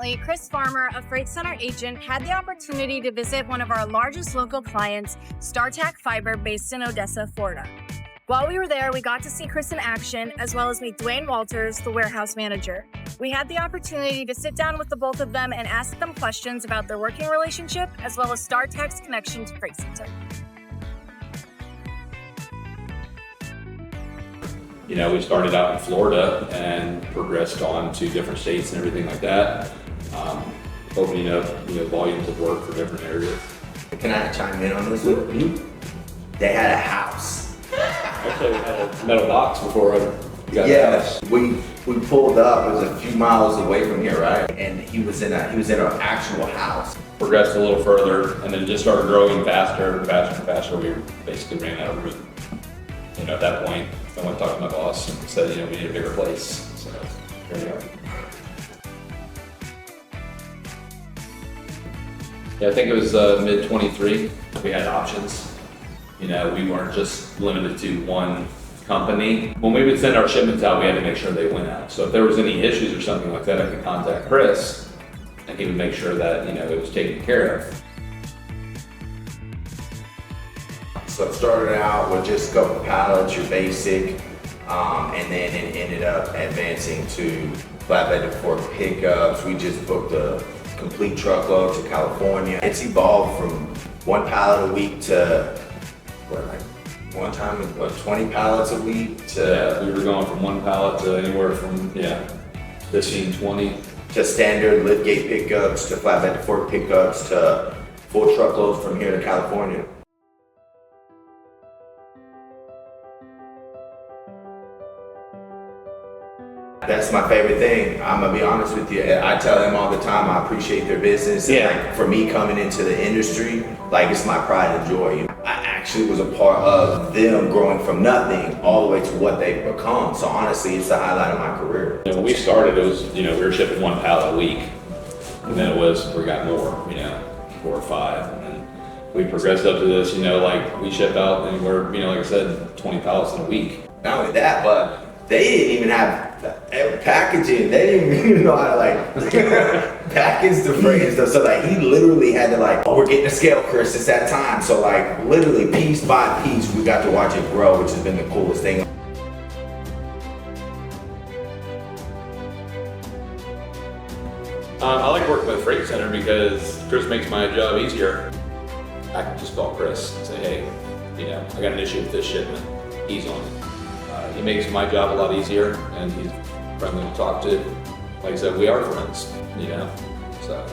recently, Chris Farmer, a FreightCenter agent, had the opportunity to visit one of our largest local clients, StarTAK Fiber, based in Odessa, Florida. While we were there, we got to see Chris in action, as well as meet Dwayne Walters, the warehouse manager. We had the opportunity to sit down with the both of them and ask them questions about their working relationship, as well as StarTAK's connection to FreightCenter. You know, we started out in Florida and progressed on to different states and everything like that, opening up, volumes of work for different areas. Can I chime in on this? They had a house. Actually, we had a metal box before we got the house. We pulled up. It was a few miles away from here, right? And he was in an actual house. Progressed a little further, and then just started growing faster and faster and faster. We basically ran out of room. At that point, I went to talk to my boss and said, we need a bigger place. So here we are. Yeah, I think it was mid-23. We had options. We weren't just limited to one company. When we would send our shipments out, we had to make sure they went out. So if there was any issues or something like that, I could contact Chris, and he would make sure that it was taken care of. So it started out with just a couple pallets, your basic, and then it ended up advancing to flatbed to fork pickups. We just booked a complete truckload to California. It's evolved from one pallet a week to, one time, 20 pallets a week to... Yeah, we were going from one pallet to anywhere from, 15, 20. To standard lift gate pickups, to flatbed to fork pickups, to full truckloads from here to California. That's my favorite thing. I'm gonna be honest with you. I tell them all the time I appreciate their business. Yeah. And for me coming into the industry, it's my pride and joy. I actually was a part of them growing from nothing all the way to what they've become. So honestly, it's the highlight of my career. When we started, it was, we were shipping one pallet a week. And then we got more, 4 or 5. And then we progressed up to this, we ship out anywhere, like I said, 20 pallets in a week. Not only that, but they didn't even have packaging. They didn't even know how to package the freight and stuff. So he literally had to we're getting a scale, Chris, it's that time. So literally piece by piece, we got to watch it grow, which has been the coolest thing. I like working with FreightCenter because Chris makes my job easier. I can just call Chris and say, hey, I got an issue with this shipment. He's on it. He makes my job a lot easier, and he's friendly to talk to. Like I said, we are friends, so.